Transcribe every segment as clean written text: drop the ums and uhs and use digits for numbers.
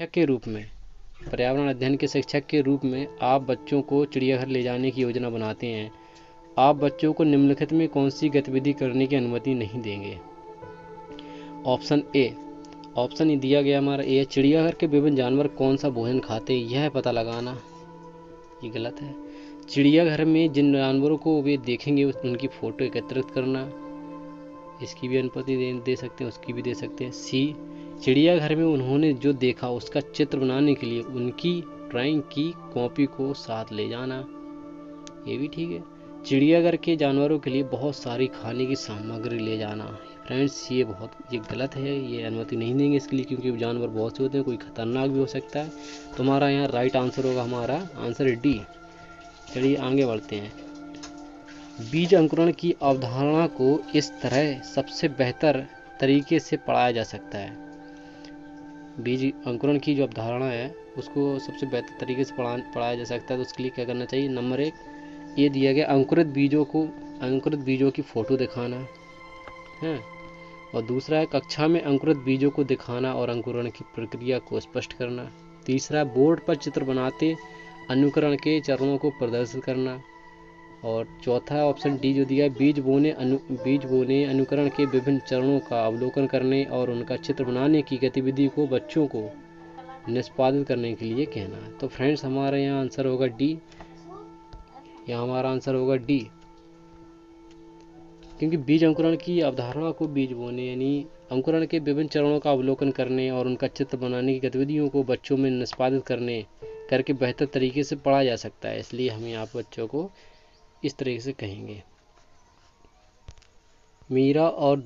शिक्षक के रूप में, पर्यावरण अध्ययन के शिक्षक के रूप में आप बच्चों को चिड़ियाघर ले जाने की योजना बनाते हैं। आप बच्चों को निम्नलिखित में कौन सी गतिविधि करने की अनुमति नहीं देंगे? ऑप्शन ए, ऑप्शन दिया गया हमारा ए, चिड़ियाघर के विभिन्न जानवर कौन सा भोजन खाते हैं यह पता लगाना। ये गलत है। चिड़ियाघर में जिन जानवरों को वे देखेंगे उनकी फोटो एकत्रित करना, इसकी भी अनुमति दे सकते हैं, उसकी भी दे सकते हैं। सी, चिड़ियाघर में उन्होंने जो देखा उसका चित्र बनाने के लिए उनकी ड्राइंग की कॉपी को साथ ले जाना, ये भी ठीक है। चिड़ियाघर के जानवरों के लिए बहुत सारी खाने की सामग्री ले जाना। फ्रेंड्स ये गलत है, ये अनुमति नहीं देंगे इसके लिए, क्योंकि जानवर बहुत से होते हैं, कोई खतरनाक भी हो सकता है। तुम्हारा यहाँ राइट आंसर होगा, हमारा आंसर डी। चलिए आगे बढ़ते हैं। बीज अंकुरण की अवधारणा को इस तरह सबसे बेहतर तरीके से पढ़ाया जा सकता है। बीज अंकुरण की जो अवधारणा है उसको सबसे बेहतर तरीके से पढ़ाया जा सकता है, तो उसके लिए क्या करना चाहिए? नंबर 1 ये दिया गया, अंकुरित बीजों की फोटो दिखाना है। और दूसरा है कक्षा में अंकुरित बीजों को दिखाना और अंकुरण की प्रक्रिया को स्पष्ट करना। तीसरा, बोर्ड पर चित्र बनाते अनुकरण के चरणों को प्रदर्शित करना। और चौथा ऑप्शन डी जो दिया है, बीज बोने अनुकरण के विभिन्न चरणों का अवलोकन करने और उनका चित्र बनाने की गतिविधि को बच्चों को निष्पादित करने के लिए कहना। तो फ्रेंड्स हमारा यहाँ आंसर होगा डी, यहाँ हमारा आंसर होगा डी, क्योंकि बीज अंकुरण की अवधारणा को बीज बोने यानी अंकुरण के विभिन्न चरणों का अवलोकन करने और उनका चित्र बनाने की गतिविधियों को बच्चों में निष्पादित करके बेहतर तरीके से पढ़ा जा सकता है, इसलिए हम यहाँ पर बच्चों को इस तरीके से कहेंगे। मीरा और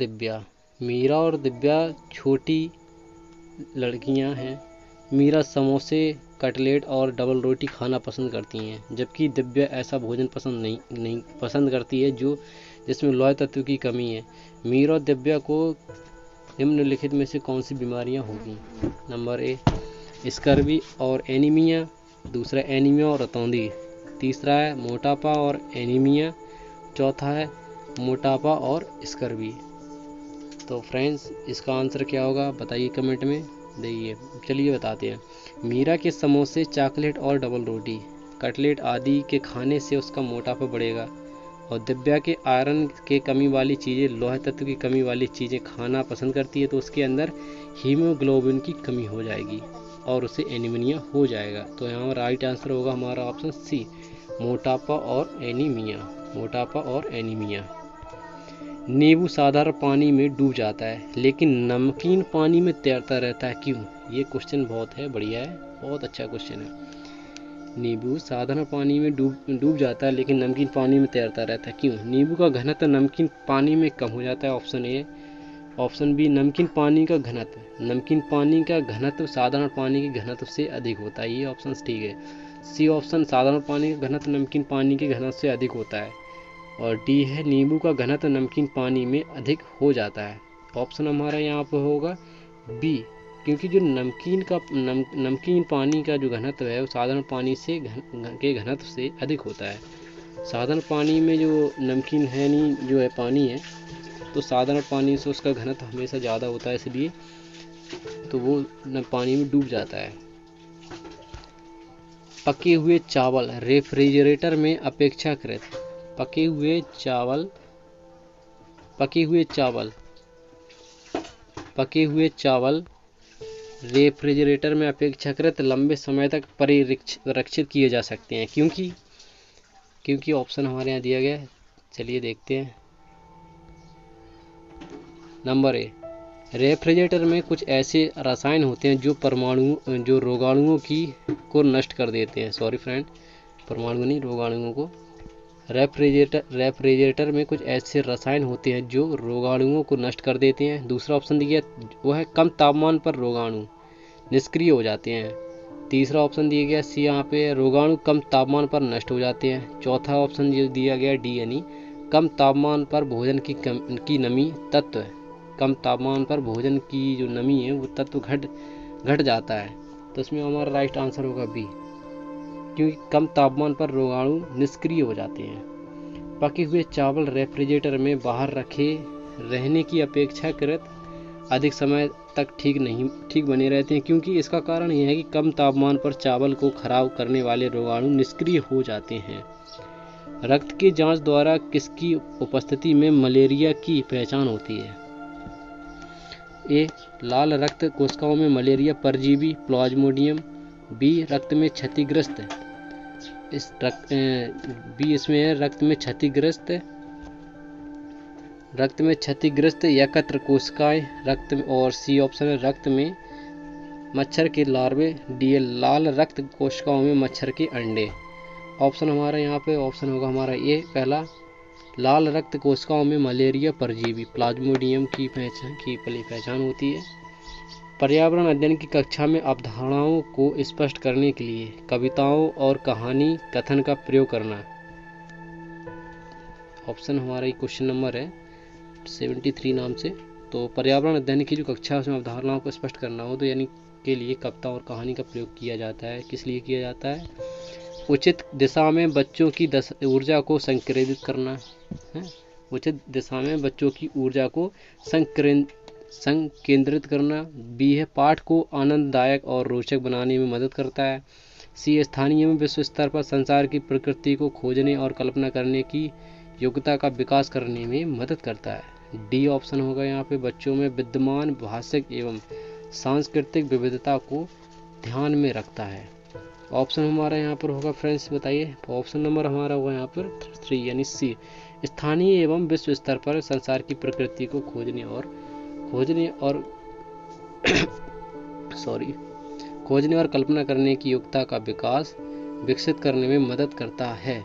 दिव्या छोटी लड़कियां हैं। मीरा समोसे, कटलेट और डबल रोटी खाना पसंद करती हैं, जबकि दिव्या ऐसा भोजन नहीं पसंद करती है जिसमें लौह तत्व की कमी है। मीरा और दिव्या को निम्नलिखित में से कौन सी बीमारियां होगी? नंबर ए, स्कर्वी और एनीमिया। दूसरा, एनीमिया और रतौंधी। तीसरा है मोटापा और एनीमिया। चौथा है मोटापा और स्कर्वी। तो फ्रेंड्स इसका आंसर क्या होगा बताइए कमेंट में देखिए। चलिए बताते हैं। मीरा के समोसे, चॉकलेट और डबल रोटी, कटलेट आदि के खाने से उसका मोटापा बढ़ेगा। और दिव्या के आयरन के कमी वाली चीज़ें, लौह तत्व की कमी वाली चीज़ें खाना पसंद करती है, तो उसके अंदर हीमोग्लोबिन की कमी हो जाएगी और उसे एनीमिया हो जाएगा। तो यहाँ राइट आंसर होगा हमारा ऑप्शन सी, मोटापा और एनीमिया। नींबू साधारण पानी में डूब जाता है लेकिन नमकीन पानी में तैरता रहता है, क्यों? ये क्वेश्चन बहुत है, बढ़िया है, बहुत अच्छा क्वेश्चन है। नींबू साधारण पानी में डूब जाता है लेकिन नमकीन पानी में तैरता रहता है, क्यों? नींबू का घनत्व नमकीन पानी में कम हो जाता है, ऑप्शन ए। ऑप्शन बी, नमकीन पानी का घनत्व साधारण पानी के घनत्व से अधिक होता है, ये ऑप्शन ठीक है। सी ऑप्शन, साधारण पानी का घनत्व नमकीन पानी के घनत्व से अधिक होता है। और डी है, नींबू का घनत्व नमकीन पानी में अधिक हो जाता है। ऑप्शन हमारा यहाँ पर होगा बी, क्योंकि जो नमकीन पानी का जो घनत्व है वो साधारण पानी के घनत्व से अधिक होता है। साधारण पानी में जो नमकीन है नहीं जो है पानी है, तो साधारण पानी से उसका घनत्व हमेशा ज़्यादा होता है, इसलिए तो वो पानी में डूब जाता है। पके हुए चावल रेफ्रिजरेटर में अपेक्षाकृत रेफ्रिजरेटर में अपेक्षाकृत लंबे समय तक परिरक्षित किए जा सकते हैं, क्योंकि ऑप्शन हमारे यहाँ दिया गया है। चलिए देखते हैं। नंबर ए, रेफ्रिजरेटर में कुछ ऐसे रसायन होते हैं जो रोगाणुओं को नष्ट कर देते हैं। सॉरी फ्रेंड, परमाणु नहीं, रोगाणुओं को। रेफ्रिजरेटर में कुछ ऐसे रसायन होते हैं जो रोगाणुओं को नष्ट कर देते हैं। दूसरा ऑप्शन दिया वो है कम तापमान पर रोगाणु निष्क्रिय हो जाते हैं। तीसरा ऑप्शन दिया गया सी, यहाँ पे रोगाणु कम तापमान पर नष्ट हो जाते हैं। चौथा ऑप्शन जो दिया गया डी, यानी कम तापमान पर भोजन की नमी तत्व, कम तापमान पर भोजन की जो नमी है वो तत्व घट जाता है। तो इसमें हमारा राइट आंसर होगा बी, क्योंकि कम तापमान पर रोगाणु निष्क्रिय हो जाते हैं। पके हुए चावल रेफ्रिजरेटर में बाहर रखे रहने की अपेक्षाकृत अधिक समय तक ठीक बने रहते हैं, क्योंकि इसका कारण यह है कि कम तापमान पर चावल को खराब करने वाले रोगाणु निष्क्रिय हो जाते हैं। रक्त की जांच द्वारा किसकी उपस्थिति में मलेरिया की पहचान होती है? ए. लाल रक्त कोशिकाओं में मलेरिया परजीवी प्लाज्मोडियम। बी. रक्त में क्षतिग्रस्त एकत्र कोशिकाएं रक्त में, और सी ऑप्शन है रक्त में मच्छर के लार्वे। डी. लाल रक्त कोशिकाओं में मच्छर के अंडे। ऑप्शन हमारा यहाँ पे ऑप्शन होगा हमारा ए पहला, लाल रक्त कोशिकाओं में मलेरिया परजीवी प्लाज्मोडियम की पहचान होती है। पर्यावरण अध्ययन की कक्षा में अवधारणाओं को स्पष्ट करने के लिए कविताओं और कहानी कथन का प्रयोग करना। ऑप्शन हमारा क्वेश्चन नंबर है 73 नाम से। तो पर्यावरण अध्ययन की जो कक्षा है उसमें अवधारणाओं को स्पष्ट करना हो तो यानी के लिए कविता और कहानी का प्रयोग किया जाता है। किस लिए किया जाता है? उचित दिशा में बच्चों की ऊर्जा को संकेंद्रित करना है। उचित दिशा में बच्चों की ऊर्जा को संकेंद्रित करना। बी है पाठ को आनंददायक और रोचक बनाने में मदद करता है। सी स्थानीय एवं विश्व स्तर पर संसार की प्रकृति को खोजने और कल्पना करने की योग्यता का विकास करने में मदद करता है। डी ऑप्शन होगा यहाँ पे बच्चों में विद्यमान भाषिक एवं सांस्कृतिक विविधता को ध्यान में रखता है। ऑप्शन हमारा यहाँ पर होगा फ्रेंड्स बताइए। ऑप्शन नंबर हमारा होगा यहाँ पर 3 यानी सी, स्थानीय एवं विश्व स्तर पर संसार की प्रकृति को खोजने और कल्पना करने की योग्यता का विकसित करने में मदद करता है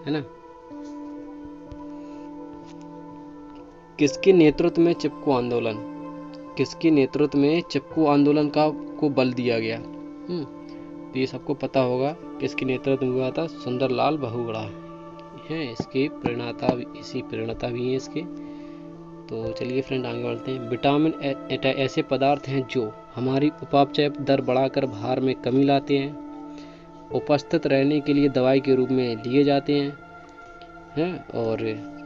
ना। किसके नेतृत्व में चिपको आंदोलन को बल दिया गया? तो ये सबको पता होगा किसके नेतृत्व में हुआ था। सुंदरलाल बहुगुणा है इसके प्रणेता भी हैं इसके। तो चलिए फ्रेंड आगे बढ़ते हैं। विटामिन ऐसे पदार्थ हैं जो हमारी उपापचय दर बढ़ाकर भार में कमी लाते हैं, उपस्थित रहने के लिए दवाई के रूप में लिए जाते हैं और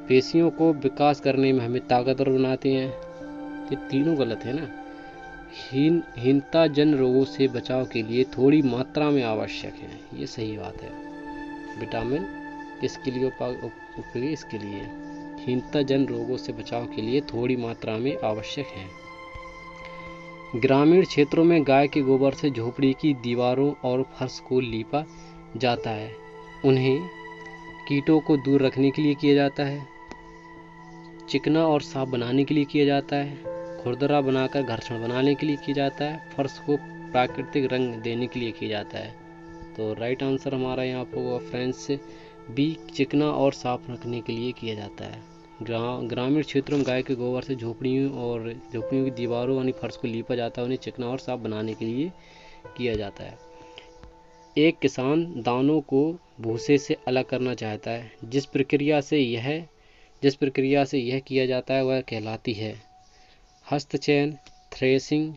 पेशियों को विकास करने में हमें ताकतवर बनाते हैं। ये तीनों गलत है ना। हीनता जन रोगों से बचाव के लिए थोड़ी मात्रा में आवश्यक है, ये सही बात है। विटामिन किसके लिए उपयोगी? इसके लिए हीनता जन रोगों से बचाव के लिए थोड़ी मात्रा में आवश्यक है। ग्रामीण क्षेत्रों में गाय के गोबर से झोपड़ी की दीवारों और फर्श को लीपा जाता है। उन्हें कीटों को दूर रखने के लिए किया जाता है, चिकना और साफ बनाने के लिए किया जाता है, खुरदरा बनाकर घर्षण बनाने के लिए किया जाता है, फर्श को प्राकृतिक रंग देने के लिए किया जाता है। तो राइट आंसर हमारा यहाँ पर होगा फ्रेंड्स बी, चिकना और साफ रखने के लिए किया जाता है। ग्रामीण क्षेत्रों में गाय के गोबर से झोपड़ियों की दीवारों यानी फर्श को लीपा जाता है, उन्हें चिकना और साफ बनाने के लिए किया जाता है। एक किसान दानों को भूसे से अलग करना चाहता है। जिस प्रक्रिया से यह किया जाता है वह कहलाती है हस्तचयन, थ्रेसिंग,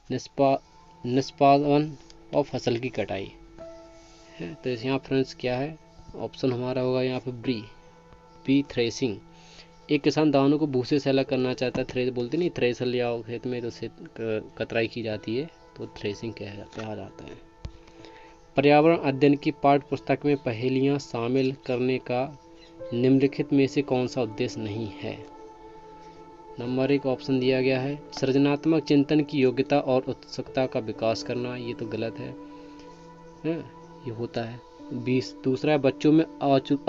निष्पादन और फसल की कटाई है। तो यहाँ फ्रेंड्स क्या है? ऑप्शन हमारा होगा यहाँ पे बी थ्रेसिंग। एक किसान दानों को भूसे से अलग करना चाहता है। थ्रेस बोलते नहीं, थ्रेसर ले आओ खेत में तो उससे कतराई की जाती है, तो थ्रेसिंग कहा जाता है। पर्यावरण अध्ययन की पाठ्य पुस्तक में पहेलियाँ शामिल करने का निम्नलिखित में से कौन सा उद्देश्य नहीं है? नंबर 1 ऑप्शन दिया गया है सृजनात्मक चिंतन की योग्यता और उत्सुकता का विकास करना, ये तो गलत है, ये होता है। 20 दूसरा बच्चों में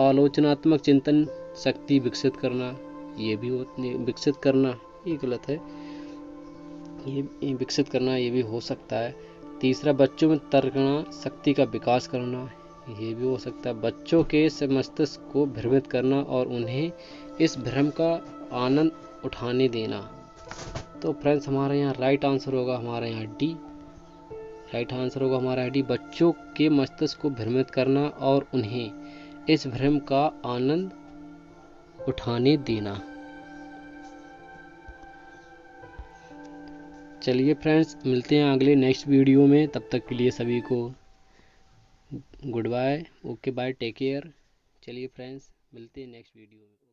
आलोचनात्मक चिंतन शक्ति विकसित करना, ये भी विकसित करना, ये गलत है। ये विकसित करना ये भी हो सकता है। तीसरा बच्चों में तर्कना शक्ति का विकास करना, ये भी हो सकता है। बच्चों के मस्तिष्क को भ्रमित करना और उन्हें इस भ्रम का आनंद उठाने देना। तो फ्रेंड्स हमारा यहाँ राइट आंसर होगा हमारा यहाँ डी। राइट आंसर होगा हमारा डी, बच्चों के मस्तिष्क को भ्रमित करना और उन्हें इस भ्रम का आनंद उठाने देना। चलिए फ्रेंड्स मिलते हैं अगले नेक्स्ट वीडियो में, तब तक के लिए सभी को good bye, okay bye, take care. चलिए फ्रेंड्स मिलते हैं नेक्स्ट वीडियो में।